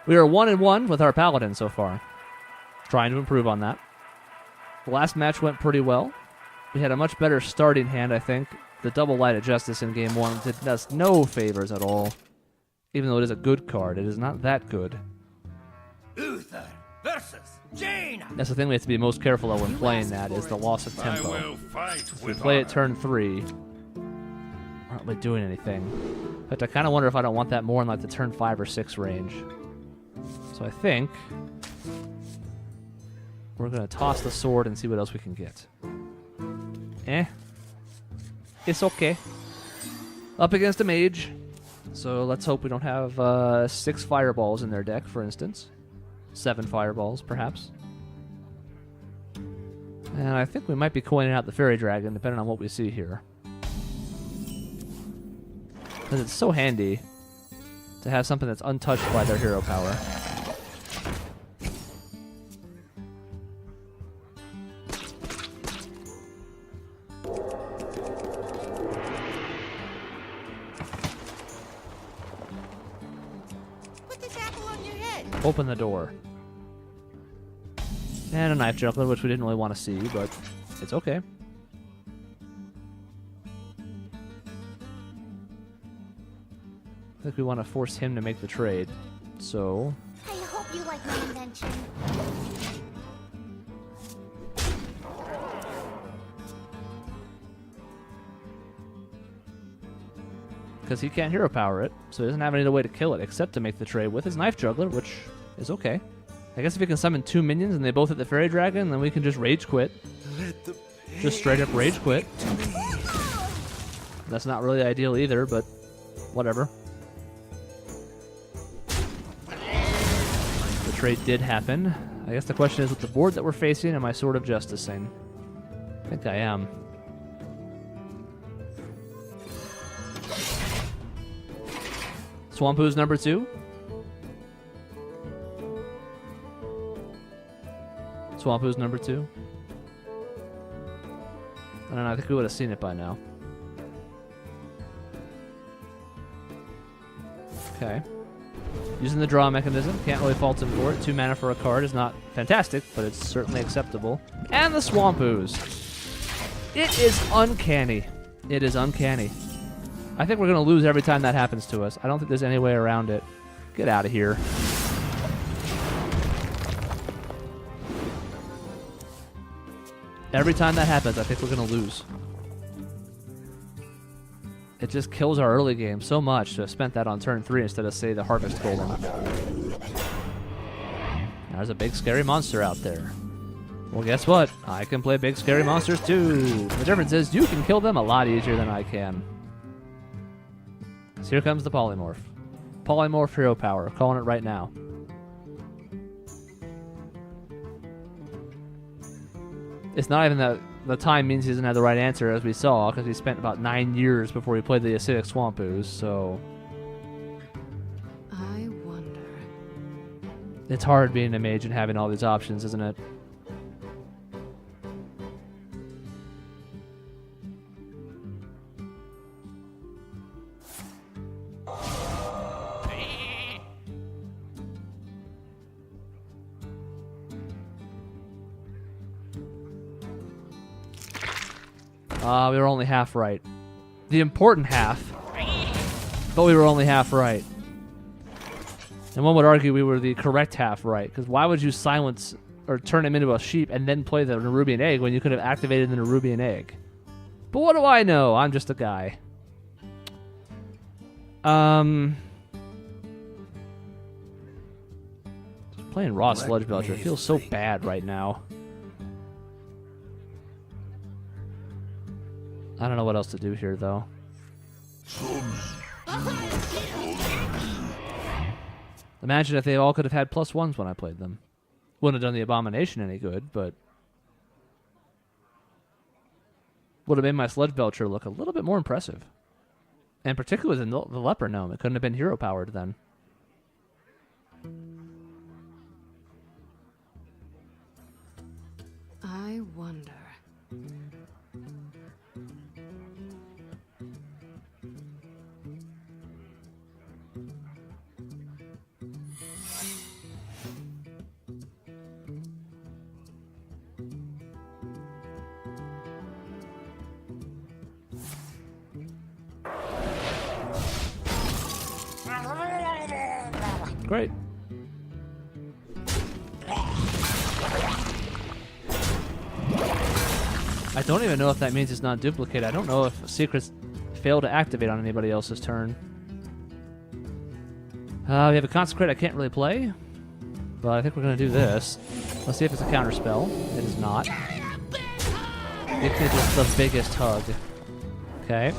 We are 1-1 with our Paladin so far. Trying to improve on that. The last match went pretty well. We had a much better starting hand, I think. The double Light of Justice in game 1 did us no favors at all. Even though it is a good card, it is not that good. Uther versus Jaina. That's the thing we have to be most careful of when playing that, is the loss of tempo. If we play it turn 3, aren't we doing anything? In fact, I kind of wonder if I don't want that more in like the turn 5 or 6 range. So I think we're going to toss the sword and see what else we can get. It's okay. Up against a mage. So let's hope we don't have 6 fireballs in their deck, for instance. 7 fireballs, perhaps. And I think we might be coining out the Fairy Dragon, depending on what we see here. Because it's so handy to have something that's untouched by their hero power. Open the door. And a Knife Juggler, which we didn't really want to see, but it's okay. I think we want to force him to make the trade, so... I hope you like my invention. Because he can't hero power it, so he doesn't have any other way to kill it except to make the trade with his Knife Juggler, which is okay. I guess if he can summon 2 minions and they both hit the Fairy Dragon, then we can just Rage Quit. Just straight up Rage Quit. That's not really ideal either, but whatever. The trade did happen. I guess the question is, with the board that we're facing, am I Sword of Justicing? I think I am. Swampoo's number 2. Swampoo's number 2. I don't know, I think we would have seen it by now. Okay. Using the draw mechanism, can't really fault him for it. 2 mana for a card is not fantastic, but it's certainly acceptable. And the Swampoos. It is uncanny. It is uncanny. I think we're going to lose every time that happens to us. I don't think there's any way around it. Get out of here. Every time that happens, I think we're going to lose. It just kills our early game so much to have spent that on turn 3 instead of, say, the Harvest Golem. There's a big scary monster out there. Well, guess what? I can play big scary monsters too. The difference is you can kill them a lot easier than I can. So here comes the Polymorph. Polymorph hero power. Calling it right now. It's not even that the time means he doesn't have the right answer, as we saw, because he spent about 9 years before he played the acidic Swampoos, so... I wonder... It's hard being a mage and having all these options, isn't it? We were only half right. The important half. But we were only half right. And one would argue we were the correct half right, because why would you silence or turn him into a sheep and then play the Nerubian Egg when you could have activated the Nerubian Egg? But what do I know? I'm just a guy. Just playing raw Sludge Belcher feels so bad right now. I don't know what else to do here, though. Imagine if they all could have had +1s when I played them. Wouldn't have done the Abomination any good, but... would have made my Sludge Belcher look a little bit more impressive. And particularly the Leper Gnome. It couldn't have been hero-powered then. I wonder... Great. I don't even know if that means it's not duplicate. I don't know if secrets fail to activate on anybody else's turn. We have a consecrate I can't really play, but I think we're going to do this. Let's see if it's a counter spell. It is not. Give me just the biggest hug. Okay.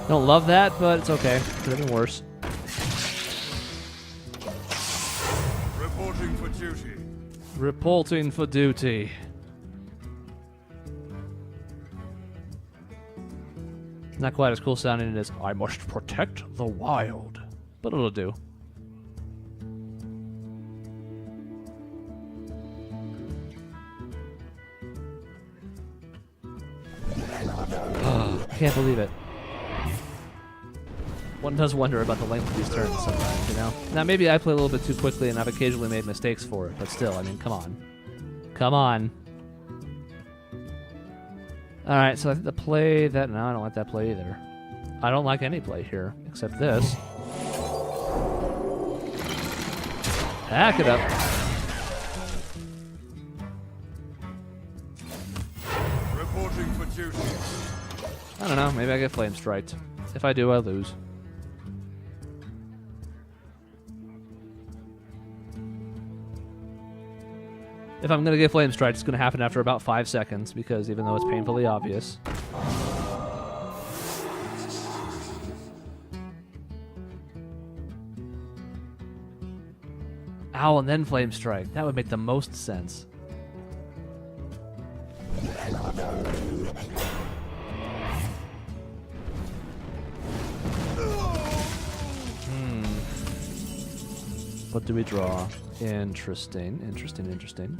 Don't love that, but it's okay. Could have been worse. Reporting for duty. Reporting for duty. Not quite as cool sounding as I must protect the wild, but it'll do. Can't believe it. One does wonder about the length of these turns sometimes, you know? Now, maybe I play a little bit too quickly and I've occasionally made mistakes for it, but still, I mean, come on. Come on. Alright, so I think the play that... No, I don't like that play either. I don't like any play here, except this. Hack it up. Reporting for duty. I don't know, maybe I get flame striked. If I do, I lose. If I'm gonna get flame striked, it's gonna happen after about 5 seconds, because even though it's painfully obvious. Owl and then flame strike. That would make the most sense. What do we draw? Interesting, interesting, interesting.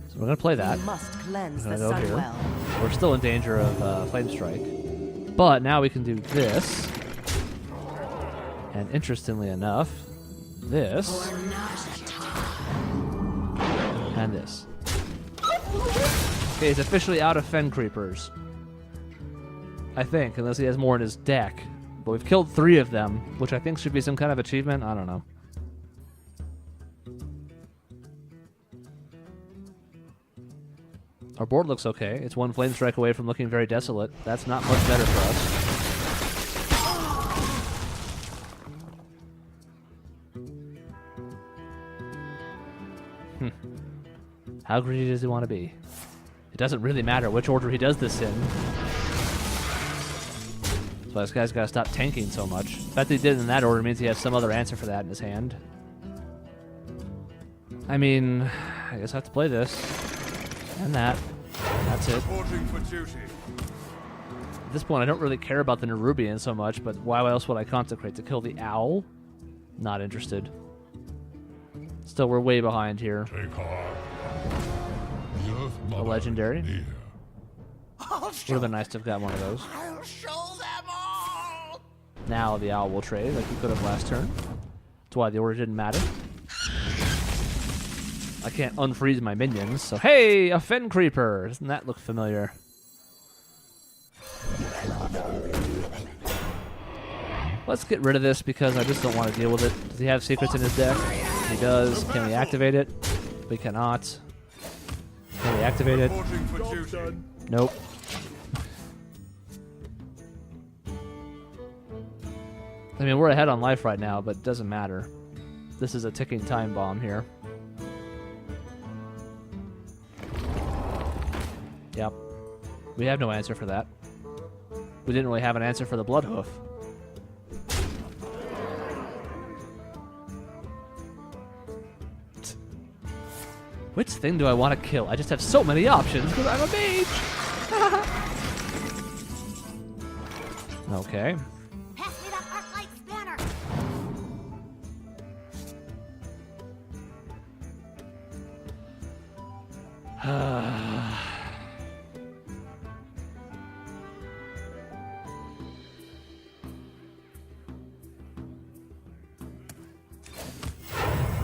So we're gonna play that. We must cleanse We're the gonna go here. Sunwell. We're still in danger of flame strike, but now we can do this. And interestingly enough, this and this. Okay, he's officially out of Fen Creepers. I think, unless he has more in his deck. But we've killed 3 of them, which I think should be some kind of achievement. I don't know. Our board looks okay. It's 1 flame strike away from looking very desolate. That's not much better for us. How greedy does he want to be? It doesn't really matter which order he does this in. So this guy's got to stop tanking so much. The fact that he did it in that order means he has some other answer for that in his hand. I mean, I guess I have to play this. And that. That's it. Reporting for duty. At this point, I don't really care about the Nerubian so much, but why else would I consecrate? To kill the owl? Not interested. Still, we're way behind here. Take heart. The Earth A Mother legendary? is near. I'll Would show, have been nice to have got one of those. I'll show them all. Now the owl will trade like he could have last turn. That's why the order didn't matter. I can't unfreeze my minions, so hey, a Fen Creeper! Doesn't that look familiar? Let's get rid of this because I just don't want to deal with it. Does he have secrets in his deck? He does. Can we activate it? We cannot. Can we activate it? Reporting for duty. Nope. I mean, we're ahead on life right now, but it doesn't matter. This is a ticking time bomb here. Yep. We have no answer for that. We didn't really have an answer for the Bloodhoof. Which thing do I want to kill? I just have so many options because I'm a mage! Okay. Pass me that Arclight spanner.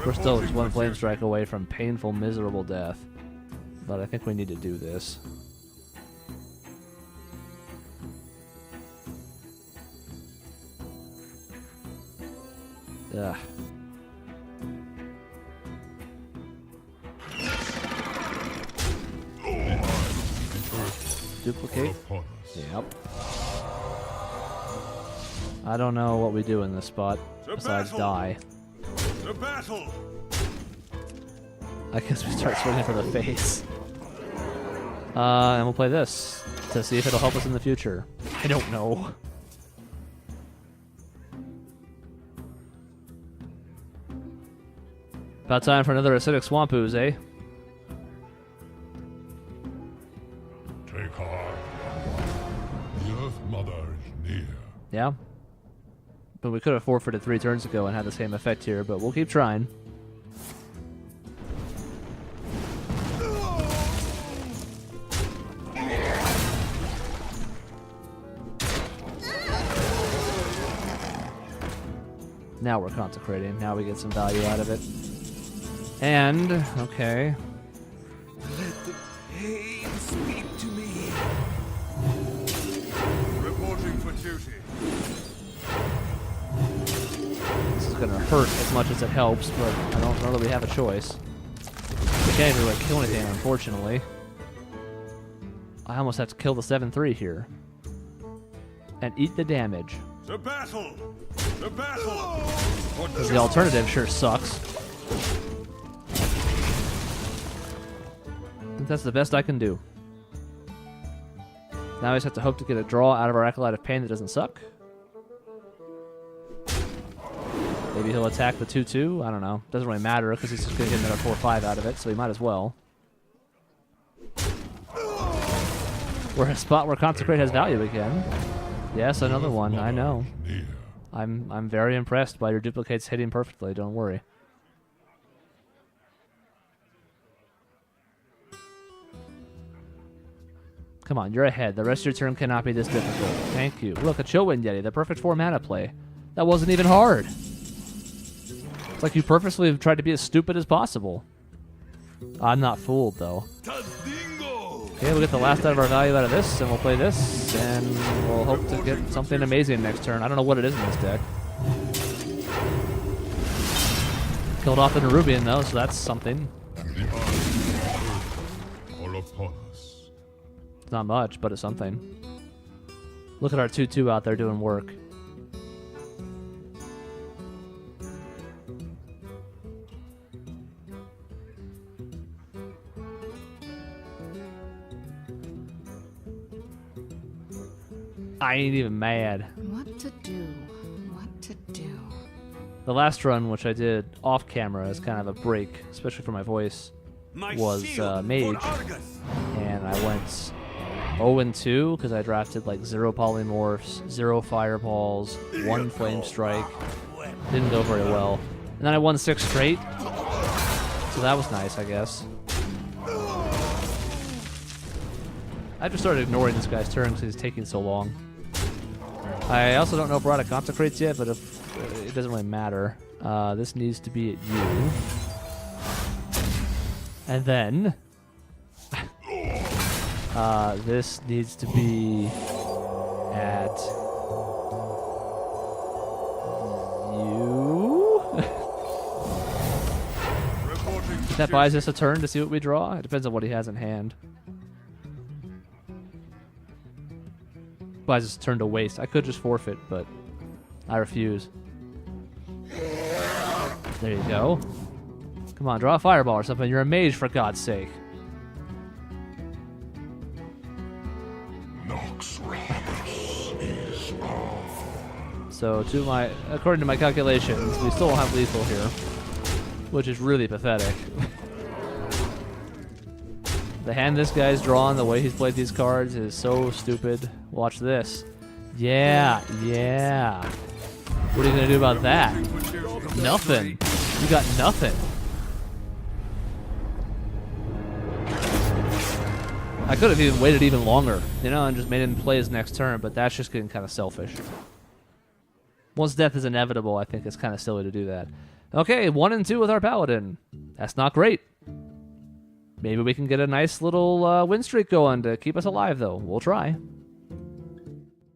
We're still just 1 flame strike away from painful, miserable death. But I think we need to do this. Ugh. Duplicate. Upon us. Yep. I don't know what we do in this spot To besides battle! die. To battle! I guess we start swinging for the face. And we'll play this to see if it'll help us in the future. I don't know. About time for another acidic swamp ooze, eh? Take heart. The Earth Mother is near. Yeah. But we could have forfeited 3 turns ago and had the same effect here, but we'll keep trying. Now we're consecrating. Now we get some value out of it. And, okay. Reporting for duty. This is gonna hurt as much as it helps, but I don't know that we have a choice. We can't even really kill anything, unfortunately. I almost have to kill the 7-3 here. And eat the damage. To battle! To battle! Because the alternative sure sucks. I think that's the best I can do. Now we just have to hope to get a draw out of our Acolyte of Pain that doesn't suck. Maybe he'll attack the 2-2. I don't know. Doesn't really matter because he's just going to get another 4-5 out of it, so he might as well. We're in a spot where Consecrate has value again. Yes, another one. I know. Near. I'm very impressed by your duplicates hitting perfectly. Don't worry. Come on, you're ahead. The rest of your turn cannot be this difficult. Thank you. Look, a Chillwind Yeti, the perfect 4-mana play. That wasn't even hard. It's like you purposely have tried to be as stupid as possible. I'm not fooled, though. Okay, we'll get the last out of our value out of this, and we'll play this, and we'll hope to get something amazing next turn. I don't know what it is in this deck. Killed off the Nerubian, though, so that's something. The Earth all upon us. It's not much, but it's something. Look at our 2-2 out there doing work. I ain't even mad. What to do? What to do? The last run, which I did off camera as kind of a break, especially for my voice, was Mage. And I went 0-2 because I drafted like 0 polymorphs, 0 fireballs, 1 flame strike. Didn't go very well. And then I won 6 straight. So that was nice, I guess. I just started ignoring this guy's turn because he's taking so long. I also don't know if we're out of Consecrates yet, but if it doesn't really matter. This needs to be at you. And then this needs to be at you. That buys us a turn to see what we draw. It depends on what he has in hand. Buys us a turn to waste. I could just forfeit, but I refuse. There you go. Come on, draw a fireball or something. You're a mage, for God's sake. Nox Ramus is on. So, according to my calculations, we still don't have lethal here, which is really pathetic. The hand this guy's drawn, the way he's played these cards is so stupid. Watch this. Yeah. What are you gonna do about that? Nothing. You got nothing. I could have even waited even longer, and just made him play his next turn, but that's just getting kind of selfish. Once death is inevitable, I think it's kind of silly to do that. Okay, 1-2 with our Paladin. That's not great. Maybe we can get a nice little win streak going to keep us alive, though. We'll try.